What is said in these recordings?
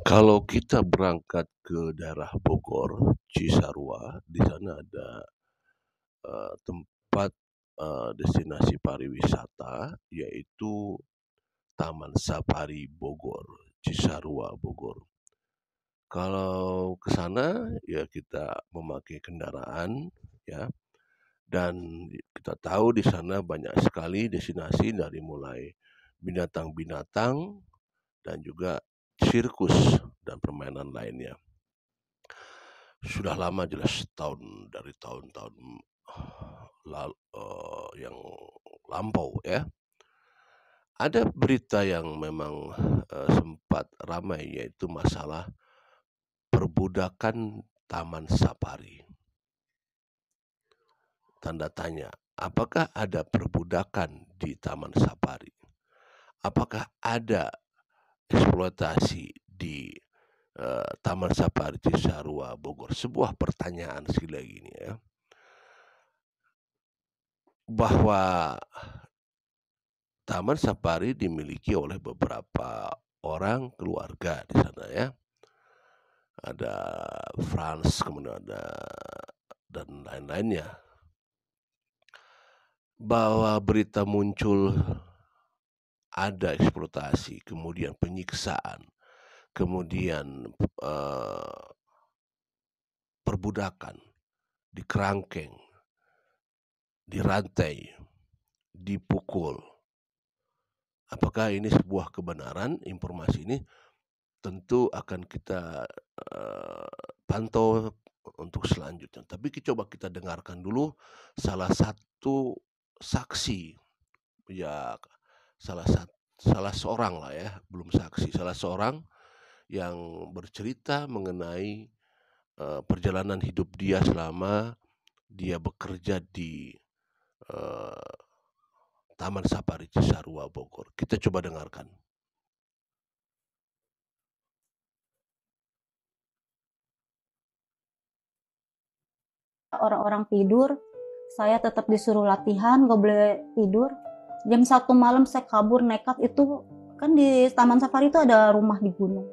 Kalau kita berangkat ke daerah Bogor, Cisarua, di sana ada tempat destinasi pariwisata, yaitu Taman Safari Bogor, Cisarua Bogor. Kalau ke sana ya kita memakai kendaraan ya, dan kita tahu di sana banyak sekali destinasi dari mulai binatang-binatang dan juga sirkus dan permainan lainnya. Sudah lama jelas dari tahun-tahun yang lampau ya. Ada berita yang memang sempat ramai, yaitu masalah perbudakan Taman Safari. Tanda tanya, apakah ada perbudakan di Taman Safari? Apakah ada eksploitasi di Taman Safari Cisarua Bogor? Sebuah pertanyaan sekali lagi ini ya. Bahwa Taman Safari dimiliki oleh beberapa orang keluarga di sana ya. Ada Frans, kemudian ada dan lain-lainnya. Bahwa berita muncul ada eksploitasi, kemudian penyiksaan, kemudian perbudakan, dikerangkeng, dirantai, dipukul. Apakah ini sebuah kebenaran? Informasi ini tentu akan kita pantau untuk selanjutnya. Tapi coba kita dengarkan dulu salah satu saksi, ya salah seorang lah ya, belum saksi, salah seorang yang bercerita mengenai perjalanan hidup dia selama dia bekerja di Taman Safari Cisarua Bogor. Kita coba dengarkan. Orang-orang tidur, saya tetap disuruh latihan, gak boleh tidur. Jam 1 malam saya kabur nekat, itu kan di Taman Safari itu ada rumah di gunung.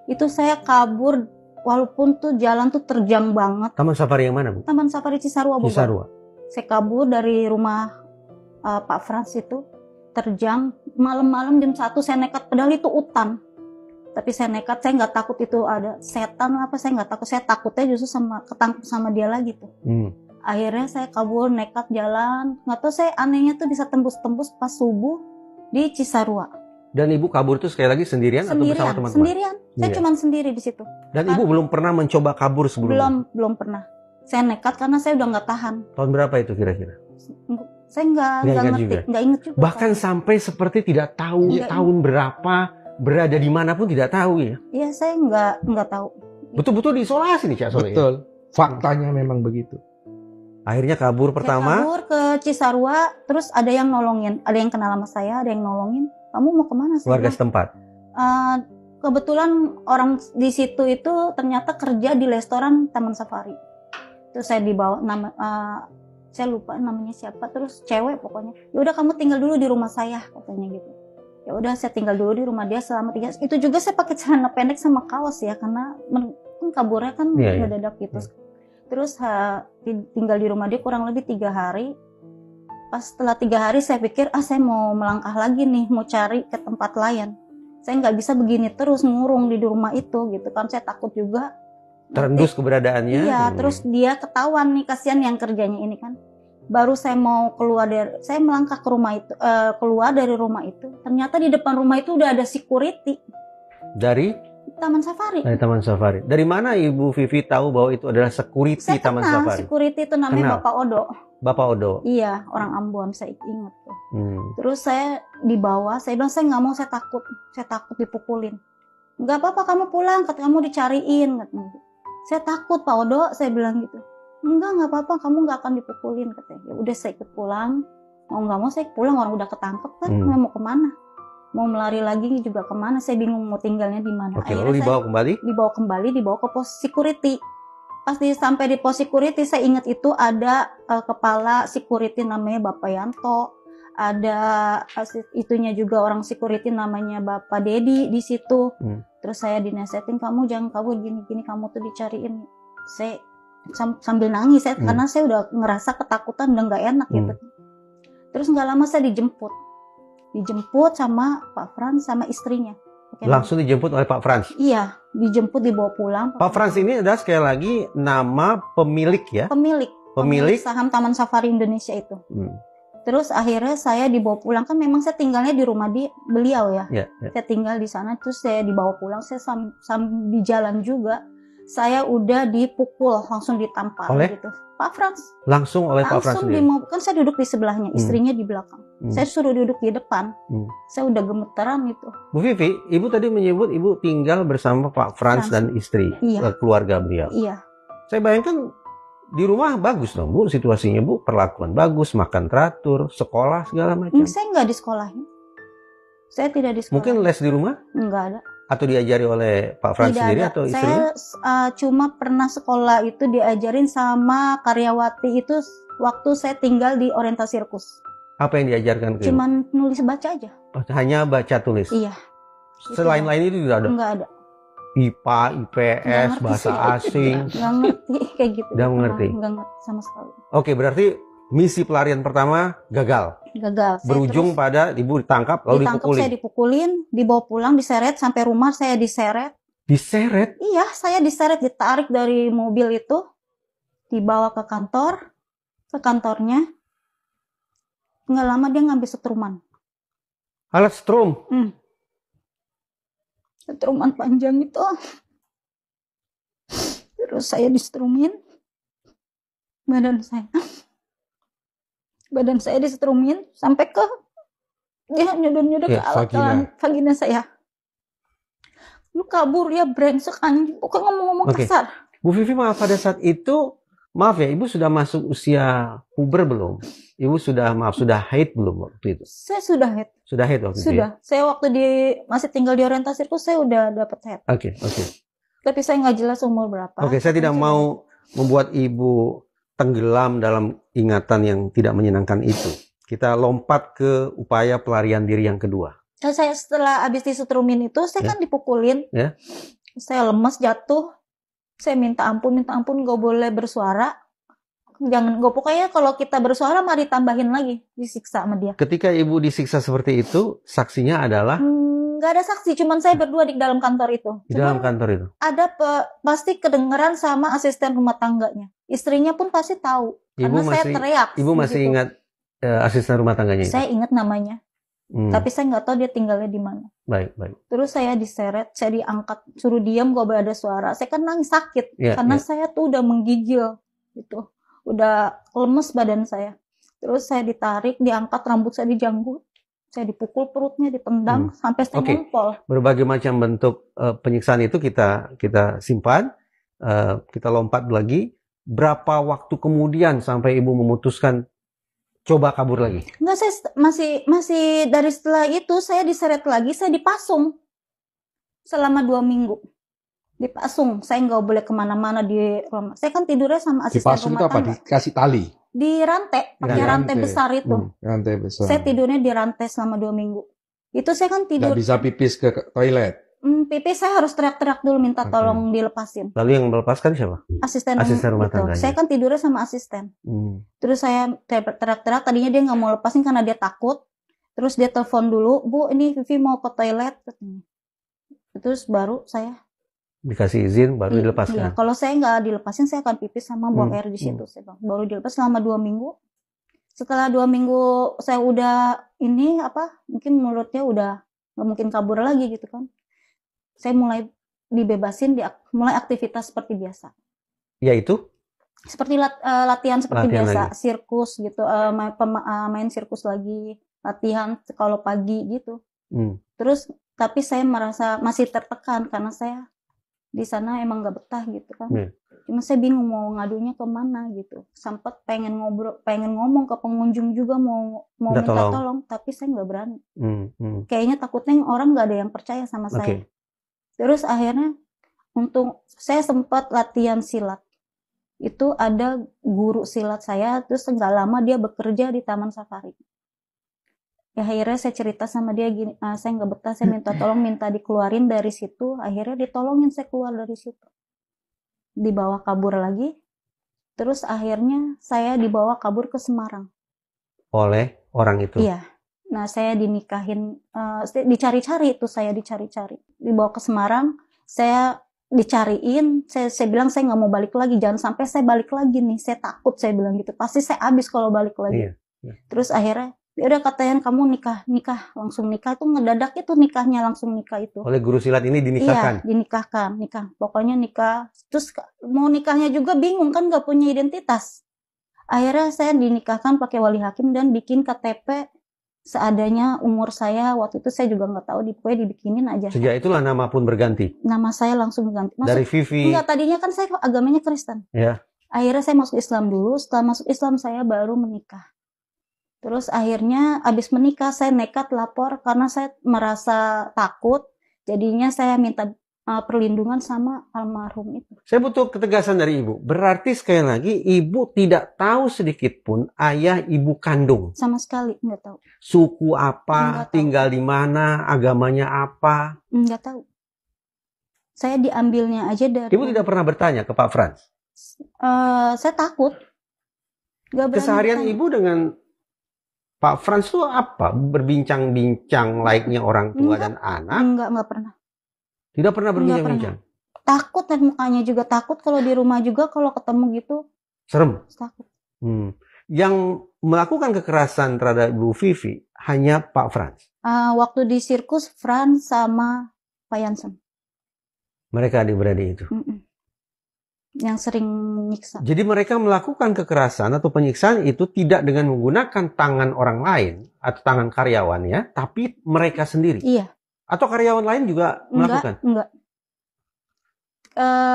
Itu saya kabur walaupun tuh jalan tuh terjang banget. Taman Safari yang mana, Bu? Taman Safari Cisarua Bogor. Cisarua. Saya kabur dari rumah Pak Frans itu, terjang malam-malam jam 1 saya nekat, padahal itu hutan. Tapi saya nekat, saya nggak takut itu ada setan apa, saya nggak takut, saya takutnya justru ketangkep sama dia lagi tuh. Akhirnya saya kabur nekat jalan, nggak tahu saya anehnya tuh bisa tembus-tembus pas subuh di Cisarua. Dan ibu kabur tuh sekali lagi sendirian atau bersama teman-teman? Sendirian, saya cuma sendiri di situ. Dan ibu belum pernah mencoba kabur sebelumnya? Belum pernah. Saya nekat karena saya udah nggak tahan. Tahun berapa itu kira-kira? Saya nggak ngerti, nggak inget juga. Bahkan sampai seperti tidak tahu tahun berapa, berada di mana pun tidak tahu ya? Iya, saya nggak tahu. Betul-betul diisolasi nih Cak Soleh. Betul, faktanya memang begitu. Akhirnya kabur pertama. Saya kabur ke Cisarua, terus ada yang nolongin, ada yang kenal sama saya, ada yang nolongin. Kamu mau kemana sih? Warga setempat. Kebetulan orang di situ itu ternyata kerja di restoran Taman Safari. Terus saya dibawa saya lupa namanya siapa, terus cewek pokoknya. Ya udah kamu tinggal dulu di rumah saya katanya gitu. Ya udah saya tinggal dulu di rumah dia selama 3 hari. Itu juga saya pakai celana pendek sama kaos ya, karena kaburnya kan mendadak gitu. Terus tinggal di rumah dia kurang lebih 3 hari. Pas setelah 3 hari saya pikir saya mau melangkah lagi nih, mau cari ke tempat lain. Saya nggak bisa begini terus ngurung di rumah itu gitu kan, saya takut juga terendus keberadaannya. Iya, terus dia ketahuan nih, kasihan yang kerjanya ini kan. Baru saya mau saya melangkah ke rumah itu, keluar dari rumah itu, ternyata di depan rumah itu udah ada security. Dari Taman Safari. Dari Taman Safari. Dari mana Ibu Vivi tahu bahwa itu adalah security Taman Safari? Security itu namanya Bapak Odo. Bapak Odo. Iya, orang Ambon, saya ingat tuh. Terus saya dibawa, saya bilang saya nggak mau, saya takut dipukulin. Nggak apa-apa kamu pulang, kamu dicariin katanya. Saya takut Pak Odo, saya bilang gitu. Nggak apa-apa, kamu nggak akan dipukulin katanya. Ya udah saya ikut pulang, mau nggak mau saya pulang, orang udah ketangkep kan, mau kemana? Mau melari lagi juga kemana? Saya bingung mau tinggalnya di mana. Oke, lalu dibawa kembali? Dibawa ke pos security. Pas sampai di pos security, saya ingat itu ada kepala security namanya Bapak Yanto, ada itunya juga orang security namanya Bapak Dedi di situ. Terus saya dinasihatin, kamu jangan kabur gini-gini, kamu tuh dicariin. Saya sambil nangis karena saya udah ngerasa ketakutan, udah nggak enak gitu. Terus nggak lama saya dijemput sama Pak Frans sama istrinya. Langsung dijemput oleh Pak Frans? Iya, dijemput, dibawa pulang. Pak Frans ini adalah sekali lagi nama pemilik ya? Pemilik saham Taman Safari Indonesia itu. Terus akhirnya saya dibawa pulang, kan memang saya tinggalnya di rumah beliau ya. Saya tinggal di sana, terus saya dibawa pulang. Saya di jalan juga, saya udah dipukul, langsung ditampar gitu. Pak Frans. Langsung oleh Pak Frans sendiri? Kan saya duduk di sebelahnya, istrinya di belakang. Saya suruh duduk di depan. Saya udah gemeteran itu. Bu Vivi, Ibu tadi menyebut Ibu tinggal bersama Pak Frans dan istri, keluarga beliau. Iya. Saya bayangkan di rumah bagus dong Bu, situasinya Bu, perlakuan bagus, makan teratur, sekolah segala macam. Saya nggak di sekolahin. Saya tidak di sekolah. Mungkin les di rumah? Nggak ada. Atau diajari oleh Pak Frans sendiri atau istrinya? Saya cuma pernah sekolah itu diajarin sama karyawati itu waktu saya tinggal di Oriental Sirkus. Apa yang diajarkan ke Cuman nulis baca aja. Hanya baca tulis? Iya. Selain-lain itu tidak ada? Nggak ada. IPA, IPS, bahasa asing. Nggak ngerti kayak gitu. Nggak mengerti? Nggak ngerti sama sekali. Oke, berarti misi pelarian pertama gagal. Berujung pada Ibu ditangkap lalu dipukulin. Saya dipukulin, dibawa pulang, diseret sampai rumah, saya diseret. Diseret? Iya, saya diseret, ditarik dari mobil itu, dibawa ke kantornya. Nggak lama dia ngambil setruman. Alat strum? Setruman panjang itu. Terus saya disetrumin. Badan saya disetrumin sampai ke dia nyodor-nyodor ke alat vagina saya. Lu kabur ya, brengsek anjing. Bukan ngomong-ngomong kasar. Bu Vivi, maaf, pada saat itu, maaf ya, Ibu sudah masuk usia puber belum? Ibu sudah haid belum waktu itu? Saya sudah haid. Sudah haid waktu itu? Sudah. Saya waktu masih tinggal di Oriental Sirkus, saya udah dapat haid. Oke. Tapi saya nggak jelas umur berapa. Saya tidak mau membuat Ibu tenggelam dalam ingatan yang tidak menyenangkan itu. Kita lompat ke upaya pelarian diri yang kedua. Saya setelah habis disetrumin itu, saya kan dipukulin. Saya lemas, jatuh. Saya minta ampun, gak boleh bersuara. Pokoknya kalau kita bersuara mah ditambahin lagi, disiksa sama dia. Ketika Ibu disiksa seperti itu, saksinya adalah? Gak ada saksi, cuman saya berdua di dalam kantor itu. Dalam kantor itu? Ada pasti kedengeran sama asisten rumah tangganya. Istrinya pun pasti tahu, karena saya teriak. Ibu masih ingat asisten rumah tangganya itu? Saya ingat namanya. Tapi saya nggak tahu dia tinggalnya di mana. Baik. Terus saya diseret, saya diangkat, suruh diam, gak boleh ada suara. Saya kan nangis sakit, karena saya tuh udah menggigil, gitu, udah lemes badan saya. Terus saya ditarik, diangkat, rambut saya dijanggut, saya dipukul perutnya, ditendang sampai saya ngompol. Berbagai macam bentuk penyiksaan itu kita simpan, kita lompat lagi. Berapa waktu kemudian sampai Ibu memutuskan coba kabur lagi? Enggak, saya masih dari setelah itu saya diseret lagi, saya dipasung selama 2 minggu. Dipasung, saya nggak boleh kemana-mana di rumah. Saya kan tidurnya sama asisten dipasung rumah tangga. Dipasung itu apa? Dikasih tali? Di rantai, pakai rantai besar itu. Rantai besar. Saya tidurnya di rantai selama 2 minggu. Itu saya kan tidur. Nggak bisa pipis ke toilet? Pipis saya harus teriak-teriak dulu minta tolong dilepasin. Lalu yang melepaskan siapa? Asisten rumah tangga. Saya kan tidurnya sama asisten. Terus saya teriak-teriak, tadinya dia nggak mau lepasin karena dia takut. Terus dia telepon dulu, Bu, ini Vivi mau ke toilet. Terus baru saya dikasih izin, baru dilepaskan. Iya, kalau saya nggak dilepasin, saya akan pipis sama buang air di situ. Baru dilepas selama 2 minggu. Setelah 2 minggu saya udah mungkin menurutnya udah nggak mungkin kabur lagi gitu kan. Saya mulai dibebasin, mulai aktivitas seperti biasa. Yaitu? Seperti latihan seperti biasa, lagi. Sirkus gitu, main sirkus lagi, latihan kalau pagi gitu. Terus tapi saya merasa masih tertekan karena saya di sana emang nggak betah gitu kan. Cuma saya bingung mau ngadunya ke mana gitu. Sempat pengen ngomong ke pengunjung juga mau minta tolong, tapi saya nggak berani. Kayaknya takutnya orang nggak ada yang percaya sama saya. Terus akhirnya saya sempat latihan silat. Itu ada guru silat saya, terus nggak lama dia bekerja di Taman Safari. Ya akhirnya saya cerita sama dia gini, saya nggak betah, saya minta tolong, minta dikeluarin dari situ. Akhirnya ditolongin, saya keluar dari situ. Dibawa kabur lagi. Terus akhirnya saya dibawa kabur ke Semarang. Oleh orang itu. Iya. Nah saya dinikahin, dicari-cari itu, saya dicari-cari. Dibawa ke Semarang, saya dicariin, saya bilang saya nggak mau balik lagi, jangan sampai saya balik lagi nih, saya takut, saya bilang gitu. Pasti saya habis kalau balik lagi. Iya, iya. Terus akhirnya ya udah katanya kamu nikah langsung nikah, tuh ngedadak itu nikahnya, langsung nikah itu. Oleh guru silat ini dinikahkan. Iya, nikah. Pokoknya nikah. Terus mau nikahnya juga bingung kan, nggak punya identitas. Akhirnya saya dinikahkan pakai wali hakim dan bikin KTP seadanya umur saya. Waktu itu saya juga nggak tahu, pokoknya dibikinin aja. Sejak itulah nama pun berganti. Nama saya langsung ganti. Dari Vivi. Enggak, tadinya kan saya agamanya Kristen. Ya. Akhirnya saya masuk Islam dulu. Setelah masuk Islam saya baru menikah. Terus akhirnya abis menikah saya nekat lapor karena saya merasa takut. Jadinya saya minta perlindungan sama almarhum itu. Saya butuh ketegasan dari ibu. Berarti sekali lagi ibu tidak tahu sedikit pun ayah ibu kandung. Sama sekali nggak tahu. Suku apa, Nggak tahu. tinggal di mana, agamanya apa. Nggak tahu. Saya diambilnya aja dari. Ibu tidak pernah bertanya ke Pak Frans. Saya takut. Nggak berani Keseharian bertanya. ibu dengan Pak Frans itu apa? Berbincang-bincang layaknya orang tua dan anak? Enggak pernah. Tidak pernah berbincang-bincang? Takut, dan mukanya juga takut. Kalau di rumah juga kalau ketemu gitu Serem? takut. Yang melakukan kekerasan terhadap Ibu Vivi hanya Pak Frans? Waktu di sirkus, Frans sama Pak Jansen. Mereka adik-beradik itu? Yang sering nyiksa. Jadi mereka melakukan kekerasan atau penyiksaan itu tidak dengan menggunakan tangan orang lain atau tangan karyawan ya, tapi mereka sendiri. Iya. Atau karyawan lain juga melakukan? Enggak.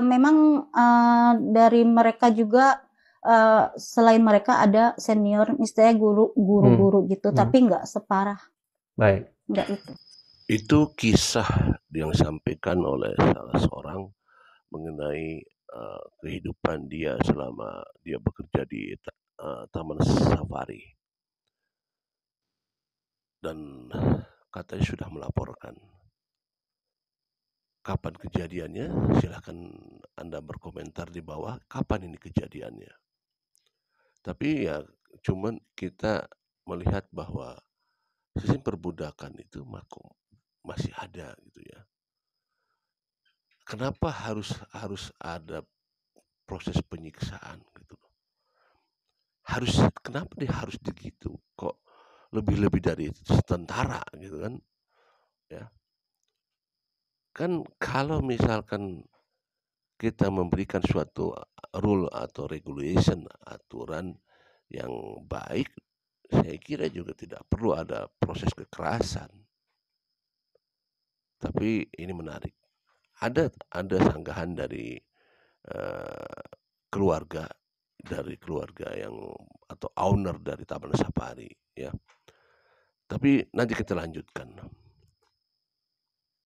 Memang dari mereka juga, selain mereka ada senior, istilahnya guru-guru gitu, tapi enggak separah. Baik. Enggak itu. Itu kisah yang disampaikan oleh salah seorang mengenai kehidupan dia selama dia bekerja di Taman Safari, dan katanya sudah melaporkan. Kapan kejadiannya? Silahkan Anda berkomentar di bawah kapan ini kejadiannya. Tapi ya cuman kita melihat bahwa sistem perbudakan itu masih ada gitu ya. Kenapa harus ada proses penyiksaan gitu? Kenapa dia harus begitu? Kok lebih dari tentara gitu kan? Ya. Kan kalau misalkan kita memberikan suatu rule atau regulation, aturan yang baik, saya kira juga tidak perlu ada proses kekerasan. Tapi ini menarik. Ada sanggahan dari keluarga yang atau owner dari Taman Safari ya. Tapi nanti kita lanjutkan.